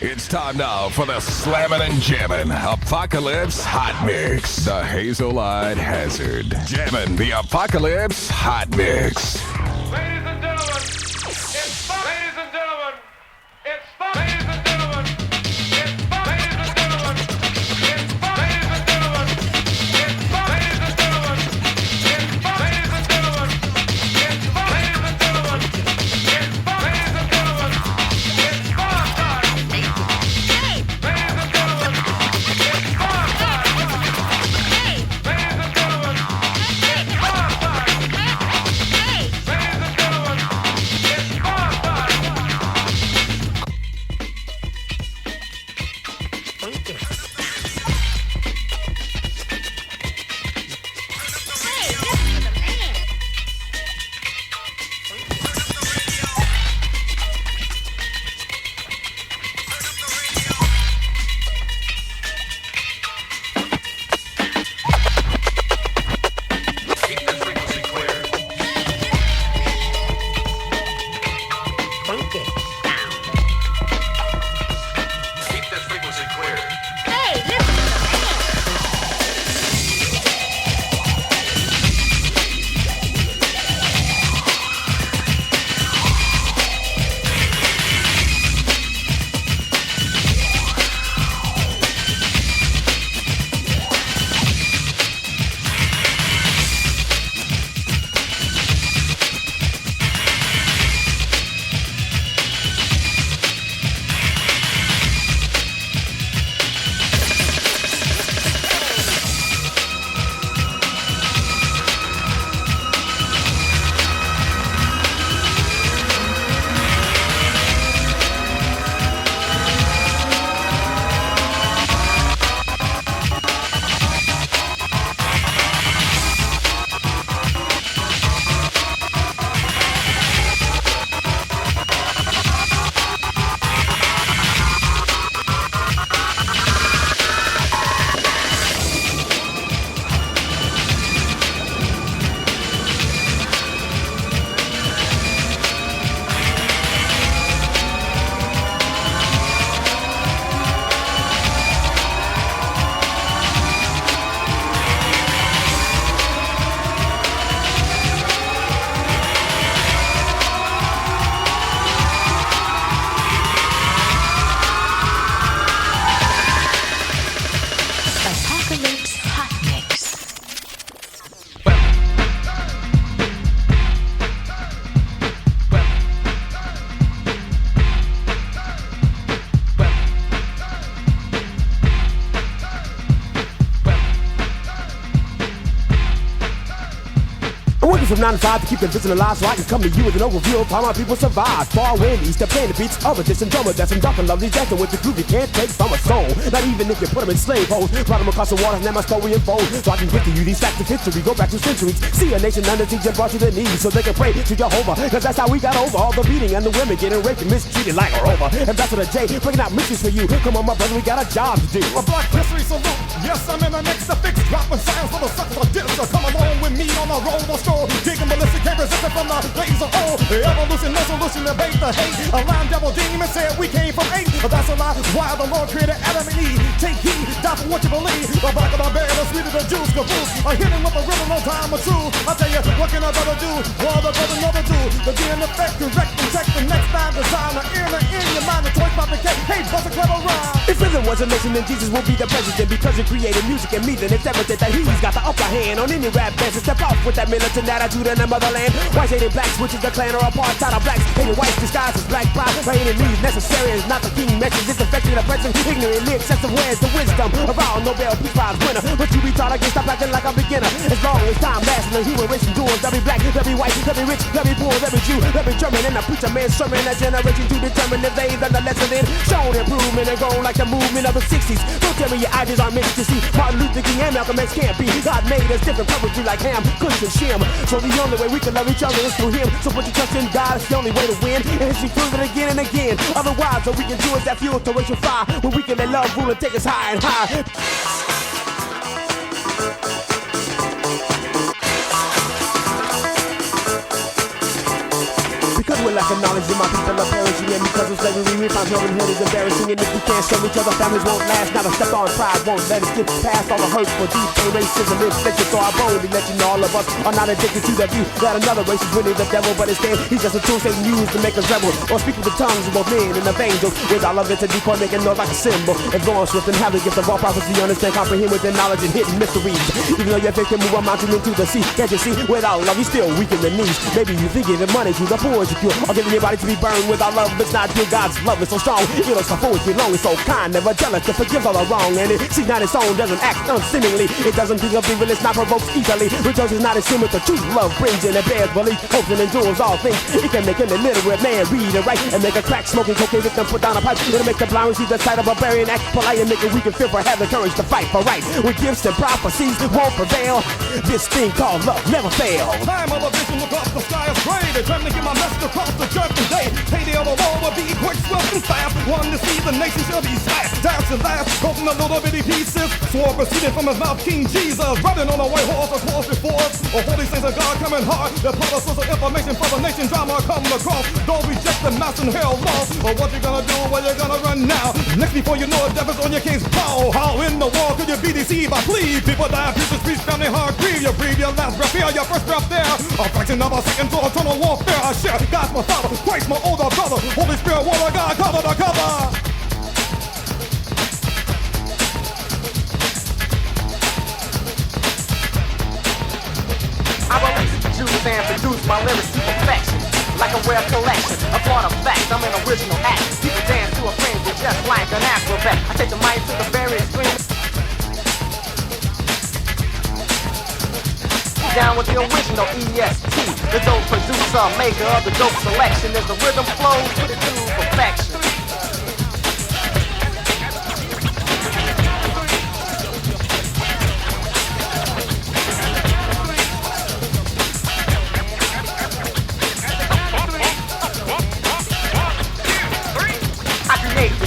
It's time now for the Slammin' and Jammin' Apocalypse Hot Mix. The Hazel-Eyed Hazard. Jammin' the Apocalypse Hot Mix. Ladies and gentlemen, it's fun. Ladies and gentlemen, it's fun. Ladies and gentlemen, it's fun. Ladies and gentlemen, it's fun. Ladies and gentlemen, it's fun. Ladies and gentlemen, it's fun. Ladies and gentlemen, it's fun. Ladies and gentlemen, it's fun. Ladies and gentlemen, it's fun time. Hey, ladies and gentlemen, it's fun time. Hey, ladies and gentlemen, it's fun time. Hey, ladies and gentlemen, it's fun time. Apocalypse Hot Mix. I'm working from 9 to 5 to keep the vision alive so I can come to you with an overview of how my people survive. Far away in the east, they're playing the beats of a distant drummer. That's some dark and lovely jacket with the groove you can't take from a soul. Not even if you put them in slave holes. Brought them across the water and then my story unfolds. So I can give to you these facts of history. Go back to centuries. See a nation under siege and brought to their knees so they can pray to Jehovah. Cause that's how we got over all the beating and the women getting raped and mistreated like a rover. Ambassador J, bringing out mysteries for you. Come on, my brother, we got a job to do. A black history salute. Yes, I'm in the next to fix. Dropping sounds for the suckers of this. So come along with me on a roller stroll. Digging ballistic, can't resist it from the laser. Oh, evolution, no solution, debate the hate. A line devil demon said we came from 8. But that's a lie. Why the Lord created Adam and Eve? Take heed, die for what you believe. The back of the bed, the sweet of the juice, caboose. I hit him with a rhythm, no time or true. I tell you, what can a brother do? What a brother never do. The be in effect, correct, protect the next time designer. In your mind, the choice about the cake. Hey, bust a clever rhyme. If rhythm was a nation, then Jesus will be the president. Because he created music and me, then it's evident that he's got the upper hand on any rap band. So step off with that militant attitude in the motherland. Whites hating blacks, which is the clan or apartheid of blacks. Hating whites disguised as black pride. By any means necessary is not the king message. It's affecting the present, ignorantly excessive. Where's the wisdom of our Nobel Peace Prize winner? But you retard, I can stop acting like a beginner. As long as time lasts and the human race endures, they'll be black, they'll be white, they'll be rich, they'll be poor, they'll be Jew, they'll be German. And I preach a man's sermon, a generation to determine if they've done the lesson in. Shown improvement and grown like the movement of the 60s. Don't tell me your ideas aren't meant to see. Martin Luther King and Malcolm X can't be. God made us different purposely like ham, kush and shim. So the only way we can love each other is through him. So put your trust in God, it's the only way to win. And history proves it again and again. Otherwise, all we can do is that fuel to racial fire. Where we can let love rule and take us high and high. Because we're We're lacking knowledge in my people are perishing. And because of slavery, we found human head is embarrassing. And if we can't show each other, families won't last. Now the step on pride won't let us get past all the hurt for deep pain, racism, infliction. So I boldly let you know all of us are not addicted to the view that another race is really the devil, but instead he's just a tool Satan used to make us rebel or speak with the tongues of both men and of angels. With all of it to decoy, making noise like a symbol. Advance with and have the gift of all prophecy, understand, comprehend with the knowledge and hidden mysteries. Even though your faith can move a mountain into the sea, can't you see? Without love, you still weak in the knees. Maybe you think giving money to the poor is your cure, or giving your body to be burned without love. It's not true. God's love is so strong, it'll so forward you long. It's so kind, never jealous, to forgive all the wrong. And it sees not its own, doesn't act unseemingly. It doesn't think of evil, it's not provoked easily. Rejoices not assuming the true love brings in and bears belief, hopes and endures all things. It can make an illiterate man read and write and make a crack smoking cocaine victim put down a pipe. It'll make the blind see the sight of a barbarian act polite and make it weak and fearful, have the courage to fight for right. With gifts and prophecies won't prevail. This thing called love never fails. Time of a vision, look up, the sky is gray. Determined to get my message across the judgment day. Payday of the law will be quick, swift and fast. One to see the nation shall be smashed. Dance and last, broken a little bitty pieces. Swore proceeded from his mouth, King Jesus, riding on a white horse across before us. A holy saints of God coming hard. The promises of information for the nation drama come across. Don't reject the mass and hell lost. Or what you gonna do, where you gonna run now? Next before you know it, devil's on your case. Pow, how in the world could you be deceived by please? People die, preachers preach, family heart grieve. You breathe your last breath here, your first breath there. A fraction of a second to eternal warfare. I share God's my father, Christ my older brother. Holy Spirit, word of God, cover to cover. I release, choose and produce my lyrics to perfection. Like a rare collection, a part of facts, I'm an original act. People dance to a frenzy just like an acrobat. I take the mic to the very extreme. Down with the original EST, the dope producer, maker of the dope selection. As the rhythm flows, put it to perfection.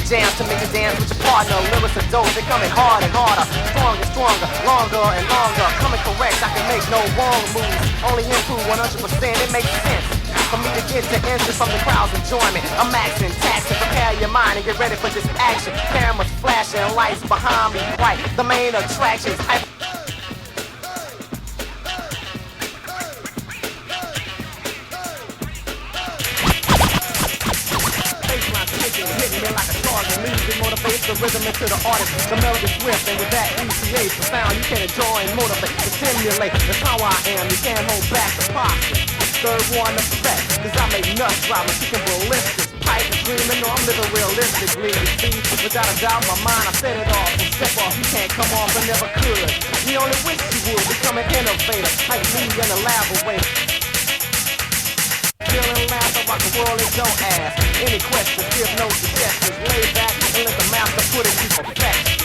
Jams to make you dance with your partner. Lyrics are dope, they coming hard and harder, stronger, stronger, longer and longer. Coming correct, I can make no wrong moves. Only improve 100%, it makes sense for me to get to interest from the crowd's enjoyment. I'm maxing, taxing, prepare your mind and get ready for this action. Cameras flashing, lights behind me, right? The main attractions. Music motivates the rhythm into the artist. The melody swift, and with that ECA for sound, you can enjoy and motivate and stimulate. That's how I am, you can't hold back the posture. Third one effect, cause I make nuts drop and kicking ballistics. Pipe and dreaming, no, I'm living realistically. You see, without a doubt, my mind, I set it off. And step off, you can't come off and never could. You only wish you would become an innovator, like me and elaborate. Feeling laugh, I rock the world and don't ask any questions, give no suggestions. Lay back and let the master put it to perfection.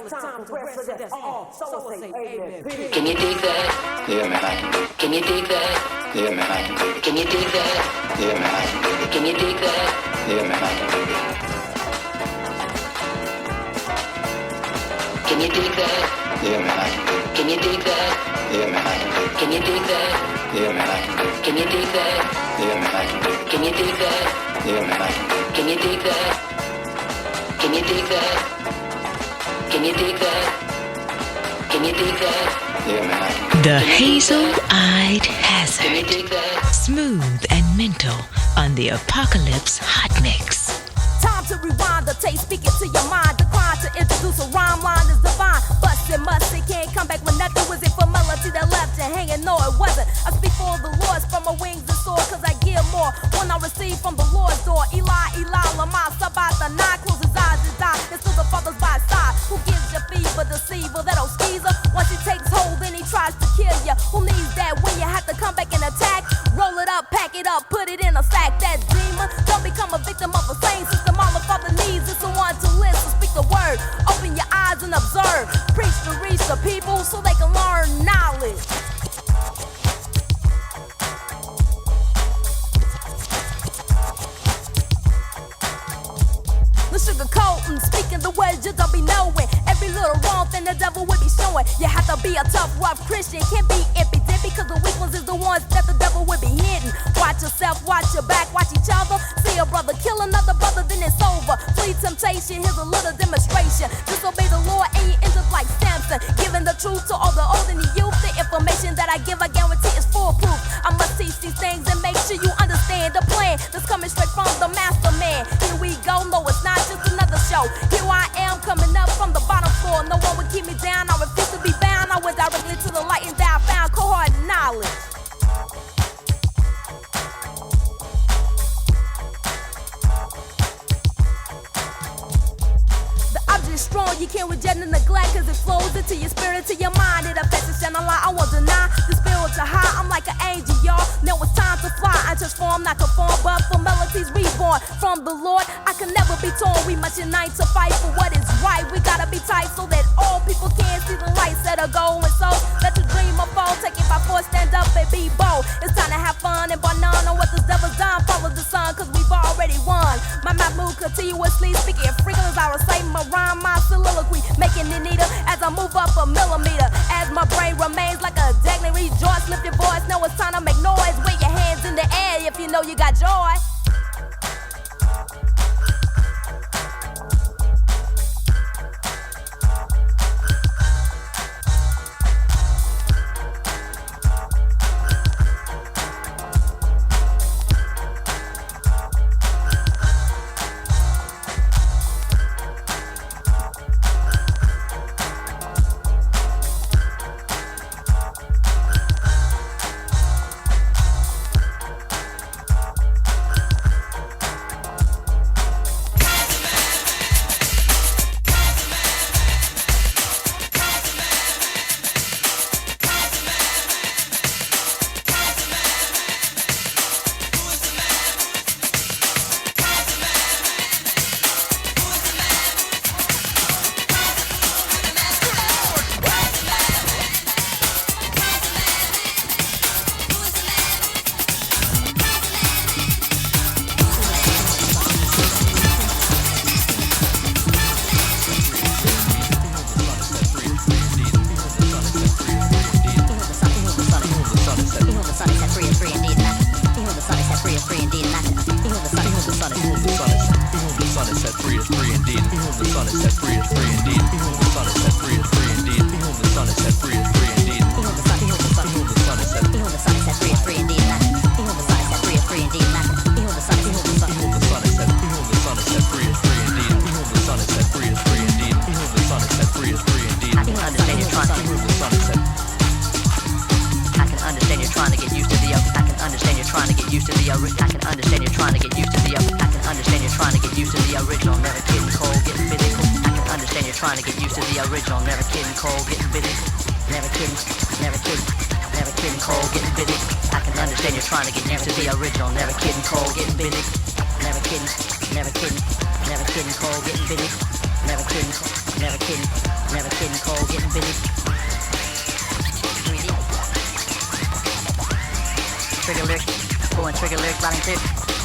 it's time to rest for this. So say amen. Can you dig that? Yeah, man, I can dig it. Can you dig that? Yeah, man, I can dig it. Can you dig that? Yeah, man, I can dig it. Can you dig that? Yeah, man, I can dig it. Can you dig that? Yeah, man, I can dig it. Can you dig that? Yeah, man, I can dig it. Can you dig that? Yeah, man, I can dig it. Can you dig that? Yeah, man, I can dig it. Can you dig that? Yeah, man, I can dig it. Can you dig that? Can you dig that? Can you dig that? Can you dig that? Yeah, man, I can dig it. The Hazel-Eyed Can you Hazard. dig that? Smooth and mental on the Apocalypse Hot Mix. Time to rewind the tape, speak it to your mind. Decline to introduce a rhyme line is divine. Bust it, must it, can't come back with nothing. Was it for melody that left you hanging? No, it wasn't. I speak for the Lord, from my wings and soar, cause I give more when I receive from the Lord's door. Eli, Lamar, Sabbath, the nine, close his eyes and die. It's still the Father's by his side. Who gives you fever, deceiver, that old skeezer? Once he takes hold, then he tries to kill you. Who needs that when you have to come back and attack? Roll it up, pack it up, put it in a sack. That demon, don't become a victim of a same system. All the Father needs is someone to listen, speak the word. Open your eyes and observe. Preach to reach the people so they can learn knowledge. No sugarcoating, speaking the words you don't be knowing. Every little wrong thing the devil will be showing. You have to be a tough, rough Christian. Can't be impudent because the weak ones is the ones that the devil will be hitting. Watch yourself, watch your back, watch each other. See a brother kill another brother, then it's over. Flee temptation, here's a little demonstration. Disobey the Lord and you end up like Samson. Giving the truth to all the old and the youth. The information that I give, I guarantee is foolproof. I must teach these things and make sure you understand the plan that's coming straight from the master man. Here we go, no it's not just another show. Here I am coming up from the bottom floor. No one would keep me down, I refuse to be bound. I went directly to the light and there I found cohort knowledge. Strong, you can't reject and neglect, cause it flows into your spirit, to your mind. It affects the channel lie. I won't deny the spiritual high. I'm like an angel, y'all. Now it's time to fly and transform, not conform, but for melodies reborn from the Lord. I can never be torn. We must unite to fight for what is right. We gotta be tight so that all people can see the lights that are going. So let your dream unfold. Take it by force, stand up and be bold. It's time to have fun and bar none on what this devil's done. Follow the sun, cause we've already won. My mouth move continuously, speaking frequently as I recite my rhyme. My soliloquy, making it neater as I move up a millimeter. As my brain remains like a deck, rejoice, lift your voice. Now it's time to make noise. Wave your hands in the air if you know you got joy. Never kidding, cold, getting busy. 3D. Trigger lyric, pulling trigger lyric, writing tips.